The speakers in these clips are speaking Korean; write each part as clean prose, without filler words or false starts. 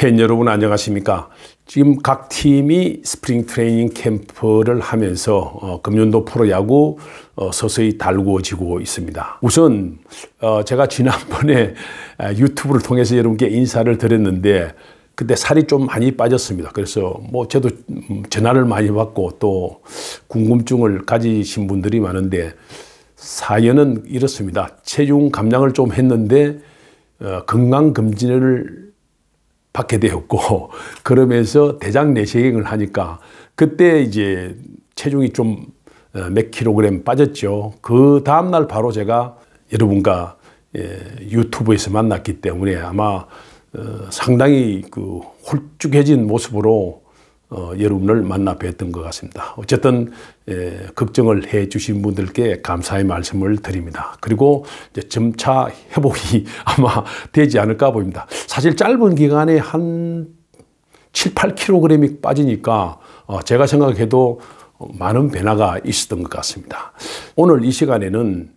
팬 여러분 안녕하십니까? 지금 각 팀이 스프링 트레이닝 캠프를 하면서 금년도 프로야구 서서히 달구어지고 있습니다. 우선 제가 지난번에 유튜브를 통해서 여러분께 인사를 드렸는데 그때 살이 좀 많이 빠졌습니다. 그래서 뭐 저도 전화를 많이 받고 또 궁금증을 가지신 분들이 많은데 사연은 이렇습니다. 체중 감량을 좀 했는데 건강검진을 받게 되었고 그러면서 대장 내시경을 하니까 그때 이제 체중이 좀 몇 킬로그램 빠졌죠. 그 다음날 바로 제가 여러분과 유튜브에서 만났기 때문에 아마 상당히 그 홀쭉해진 모습으로 여러분을 만나 뵀던 것 같습니다. 어쨌든 걱정을 해 주신 분들께 감사의 말씀을 드립니다. 그리고 이제 점차 회복이 아마 되지 않을까 보입니다. 사실 짧은 기간에 한 7, 8kg이 빠지니까 제가 생각해도 많은 변화가 있었던 것 같습니다. 오늘 이 시간에는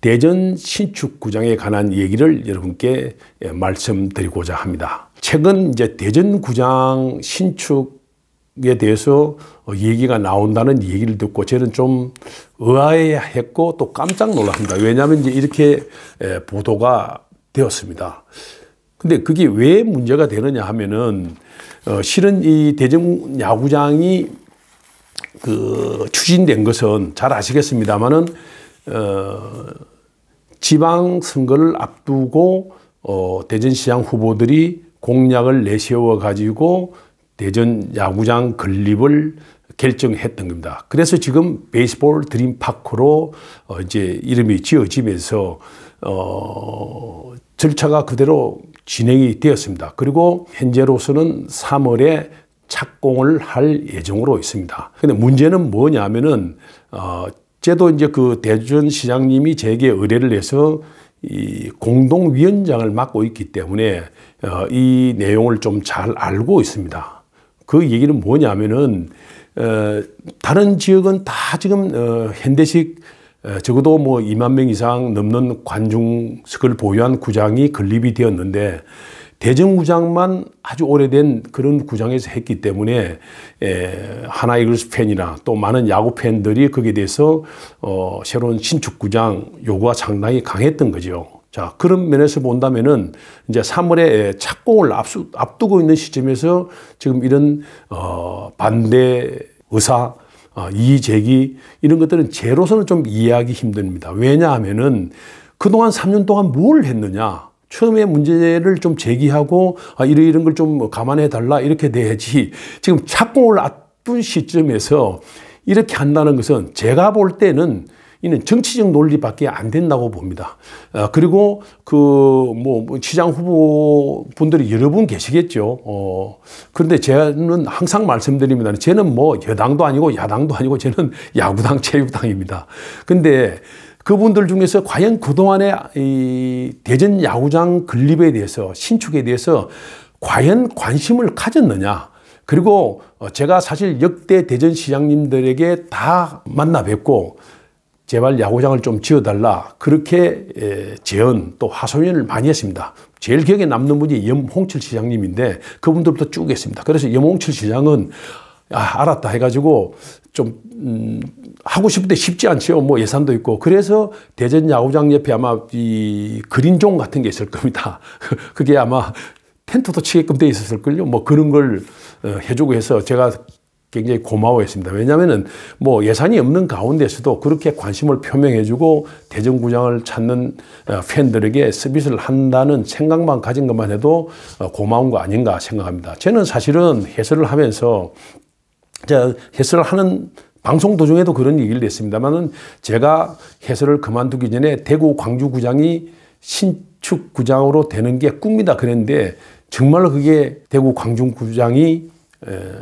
대전 신축구장에 관한 얘기를 여러분께 말씀드리고자 합니다. 최근 이제 대전구장 신축에 대해서 얘기가 나온다는 얘기를 듣고 저는 좀 의아해했고 또 깜짝 놀랐습니다. 왜냐하면 이제 이렇게 보도가 되었습니다. 근데 그게 왜 문제가 되느냐 하면은 실은 이 대전 야구장이 추진된 것은 잘 아시겠습니다만은 지방선거를 앞두고 대전시장 후보들이 공약을 내세워 가지고 대전 야구장 건립을 결정했던 겁니다. 그래서 지금 베이스볼 드림파크로 이제 이름이 지어지면서 절차가 그대로 진행이 되었습니다. 그리고 현재로서는 3월에 착공을 할 예정으로 있습니다. 근데 문제는 뭐냐면은 저도 이제 그 대전시장님이 제게 의뢰를 해서 이 공동위원장을 맡고 있기 때문에 이 내용을 좀 잘 알고 있습니다. 그 얘기는 뭐냐면은 다른 지역은 다 지금 현대식 적어도 뭐 2만 명 이상 넘는 관중석을 보유한 구장이 건립이 되었는데 대전구장만 아주 오래된 그런 구장에서 했기 때문에 하나 이글스 팬이나 또 많은 야구 팬들이 거기에 대해서 새로운 신축구장 요구가 상당히 강했던 거죠. 자, 그런 면에서 본다면은 이제 3월에 착공을 앞두고 있는 시점에서 지금 이런 반대 의사, 이의제기 이런 것들은 제로서는 좀 이해하기 힘듭니다. 왜냐하면은 그동안 3년 동안 뭘 했느냐? 처음에 문제를 좀 제기하고 이런 걸 좀 감안해 달라 이렇게 돼야지 지금 착공을 앞둔 시점에서 이렇게 한다는 것은 제가 볼 때는 이는 정치적 논리밖에 안 된다고 봅니다. 그리고 뭐 시장 후보 분들이 여러 분 계시겠죠. 그런데 저는 항상 말씀드립니다. 저는 뭐 여당도 아니고 야당도 아니고 저는 야구당, 체육당입니다. 근데 그분들 중에서 과연 그동안에 이 대전 야구장 건립에 대해서 신축에 대해서 과연 관심을 가졌느냐. 그리고 제가 사실 역대 대전시장님들에게 다 만나 뵙고 제발 야구장을 좀 지어달라 그렇게 제언 또 하소연을 많이 했습니다. 제일 기억에 남는 분이 염홍철 시장님인데 그분들부터 쭉 했습니다. 그래서 염홍철 시장은 알았다 해가지고 좀 하고 싶은데 쉽지 않죠. 뭐 예산도 있고. 그래서 대전 야구장 옆에 아마 이 그린존 같은 게 있을 겁니다. 그게 아마 텐트도 치게끔 돼 있었을걸요. 뭐 그런 걸 해주고 해서 제가 굉장히 고마워했습니다. 왜냐하면은 뭐 예산이 없는 가운데서도 그렇게 관심을 표명해주고 대전구장을 찾는 팬들에게 서비스를 한다는 생각만 가진 것만 해도 고마운 거 아닌가 생각합니다. 저는 사실은 해설을 하면서 제가 해설을 하는 방송 도중에도 그런 얘기를 했습니다만은 제가 해설을 그만두기 전에 대구 광주구장이 신축구장으로 되는 게 꿈이다 그랬는데 정말로 그게 대구 광주구장이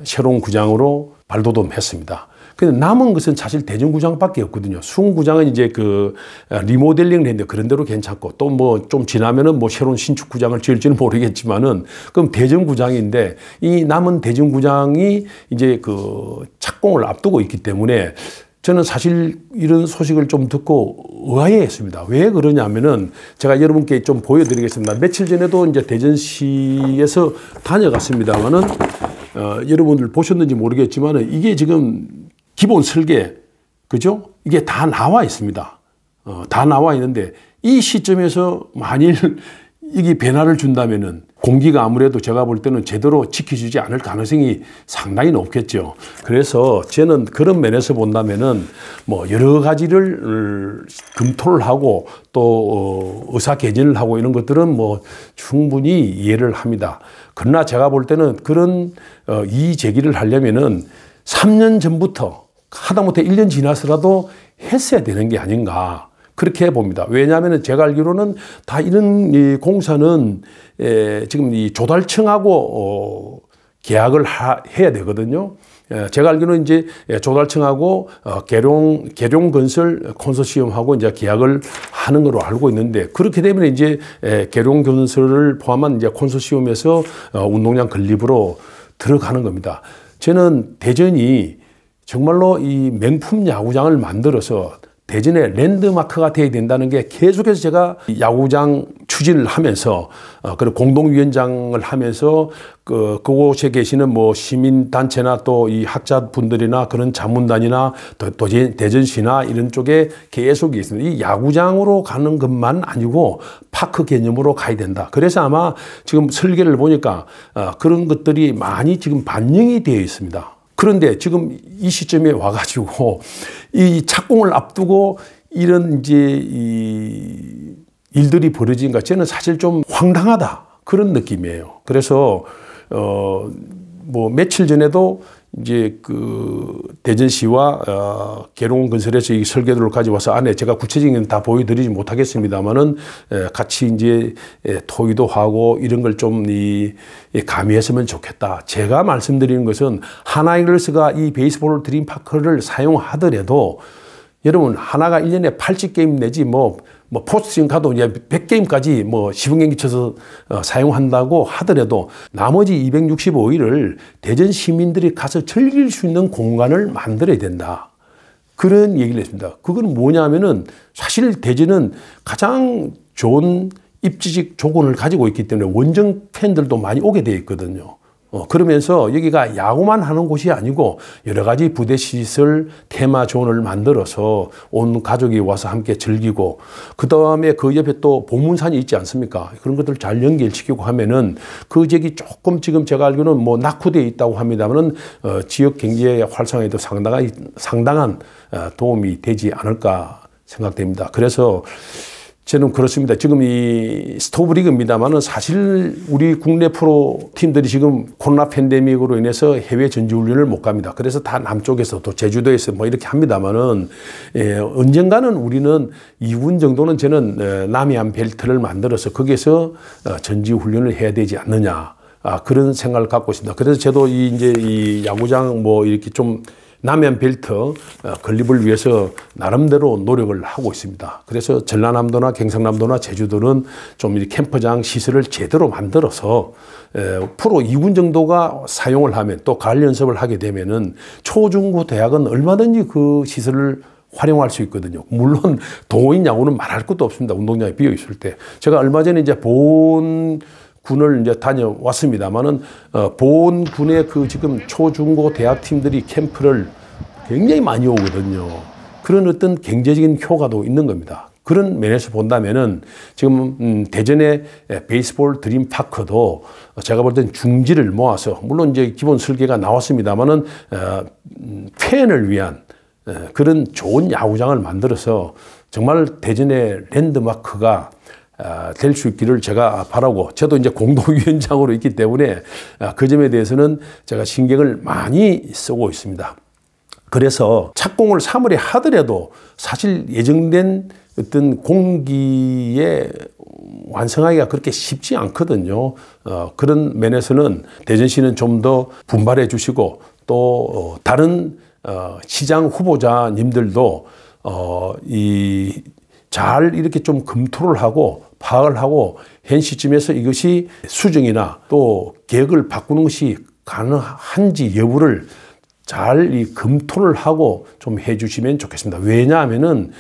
새로운 구장으로 발돋움했습니다. 근데 남은 것은 사실 대전구장밖에 없거든요. 수원구장은 이제 그 리모델링을 했는데 그런 대로 괜찮고 또 뭐 좀 지나면은 뭐 새로운 신축구장을 지을지는 모르겠지만은 그럼 대전구장인데 이 남은 대전구장이 이제 그 착공을 앞두고 있기 때문에 저는 사실 이런 소식을 좀 듣고 의아해했습니다. 왜 그러냐면은 제가 여러분께 좀 보여드리겠습니다. 며칠 전에도 이제 대전시에서 다녀갔습니다만은 여러분들 보셨는지 모르겠지만은 이게 지금 기본 설계, 그죠? 이게 다 나와 있습니다. 다 나와 있는데 이 시점에서 만일 이게 변화를 준다면은 공기가 아무래도 제가 볼 때는 제대로 지켜주지 않을 가능성이 상당히 높겠죠. 그래서 저는 그런 면에서 본다면은 뭐 여러 가지를 검토를 하고 또 의사 개진을 하고 이런 것들은 뭐 충분히 이해를 합니다. 그러나 제가 볼 때는 그런 이의 제기를 하려면은 3년 전부터 하다못해 1년 지나서라도 했어야 되는 게 아닌가. 그렇게 봅니다. 왜냐하면 제가 알기로는 다 이런 이 공사는 지금 이 조달청하고 계약을 해야 되거든요. 제가 알기로는 이제 조달청하고 계룡건설 콘소시엄하고 이제 계약을 하는 걸로 알고 있는데 그렇게 되면 이제 계룡건설을 포함한 이제 콘소시엄에서 운동장 건립으로 들어가는 겁니다. 저는 대전이 정말로 이 명품 야구장을 만들어서 대전의 랜드마크가 돼야 된다는 게 계속해서 제가 야구장 추진을 하면서 그리고 공동위원장을 하면서 그곳에 계시는 뭐 시민단체나 또 이 학자분들이나 그런 자문단이나 또 대전시나 이런 쪽에 계속 있습니다. 이 야구장으로 가는 것만 아니고 파크 개념으로 가야 된다. 그래서 아마 지금 설계를 보니까 그런 것들이 많이 지금 반영이 되어 있습니다. 그런데 지금 이 시점에 와가지고 이 착공을 앞두고 이런 이제 이 일들이 벌어진가 저는 사실 좀 황당하다 그런 느낌이에요. 그래서 뭐 며칠 전에도 이제 그 대전시와 계룡건설에서 이 설계도를 가져와서 안에 제가 구체적인 건 다 보여드리지 못하겠습니다만은 같이 이제 토의도 하고 이런 걸 좀 가미했으면 좋겠다. 제가 말씀드리는 것은 하나이글스가 이 베이스볼 드림파크를 사용하더라도 여러분 하나가 1년에 80게임 내지 뭐 포스트시즌 가도 이제 100게임까지 뭐 시범 경기 쳐서 사용한다고 하더라도 나머지 265일을 대전 시민들이 가서 즐길 수 있는 공간을 만들어야 된다. 그런 얘기를 했습니다. 그건 뭐냐면은 사실 대전은 가장 좋은 입지식 조건을 가지고 있기 때문에 원정 팬들도 많이 오게 되어 있거든요. 그러면서 여기가 야구만 하는 곳이 아니고 여러 가지 부대 시설 테마존을 만들어서 온 가족이 와서 함께 즐기고 그 다음에 그 옆에 또 보문산이 있지 않습니까? 그런 것들 잘 연결시키고 하면은 그 지역이 조금 지금 제가 알기로는 뭐 낙후되어 있다고 합니다만은 지역 경제 활성화에도 상당한 도움이 되지 않을까 생각됩니다. 그래서 저는 그렇습니다. 지금 이 스토브리그입니다만은 사실 우리 국내 프로 팀들이 지금 코로나 팬데믹으로 인해서 해외 전지훈련을 못 갑니다. 그래서 다 남쪽에서 또 제주도에서 뭐 이렇게 합니다만은 언젠가는 우리는 2군 정도는 저는 남해안 벨트를 만들어서 거기에서 전지훈련을 해야 되지 않느냐. 그런 생각을 갖고 있습니다. 그래서 저도 이제 이 야구장 뭐 이렇게 좀 남해안 벨트 건립을 위해서 나름대로 노력을 하고 있습니다. 그래서 전라남도나 경상남도나 제주도는 좀 이 캠프장 시설을 제대로 만들어서 프로 2군 정도가 사용을 하면 또 가을 연습을 하게 되면은 초중고 대학은 얼마든지 그 시설을 활용할 수 있거든요. 물론 동호인 야구는 말할 것도 없습니다. 운동장이 비어 있을 때. 제가 얼마 전에 이제 군을 이제 다녀왔습니다만은 보훈군의 그 지금 초중고 대학 팀들이 캠프를 굉장히 많이 오거든요. 그런 어떤 경제적인 효과도 있는 겁니다. 그런 면에서 본다면은 지금 대전의 베이스볼 드림파크도 제가 볼 땐 중지를 모아서 물론 이제 기본 설계가 나왔습니다만은 팬을 위한 그런 좋은 야구장을 만들어서 정말 대전의 랜드마크가 될 수 있기를 제가 바라고 저도 이제 공동위원장으로 있기 때문에 그 점에 대해서는 제가 신경을 많이 쓰고 있습니다. 그래서 착공을 3월에 하더라도 사실 예정된 어떤 공기에 완성하기가 그렇게 쉽지 않거든요. 그런 면에서는 대전시는 좀 더 분발해 주시고 또 다른 시장 후보자님들도 잘 이렇게 좀 검토를 하고 파악을 하고 현 시점에서 이것이 수정이나 또 계획을 바꾸는 것이 가능한지 여부를 잘 검토를 하고 좀 해주시면 좋겠습니다. 왜냐하면은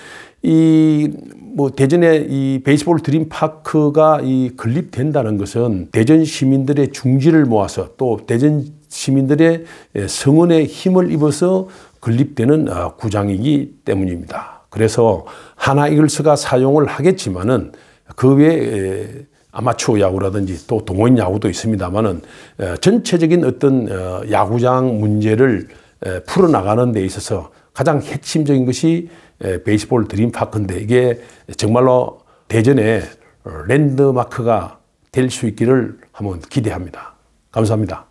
대전에 이 베이스볼 드림파크가 건립된다는 것은 대전 시민들의 중지를 모아서 또 대전 시민들의 성원에 힘을 입어서 건립되는 구장이기 때문입니다. 그래서 하나 이글스가 사용을 하겠지만은 그 외에 아마추어 야구라든지 또 동호인 야구도 있습니다만은 전체적인 어떤 야구장 문제를 풀어나가는 데 있어서 가장 핵심적인 것이 베이스볼 드림파크인데 이게 정말로 대전의 랜드마크가 될 수 있기를 한번 기대합니다. 감사합니다.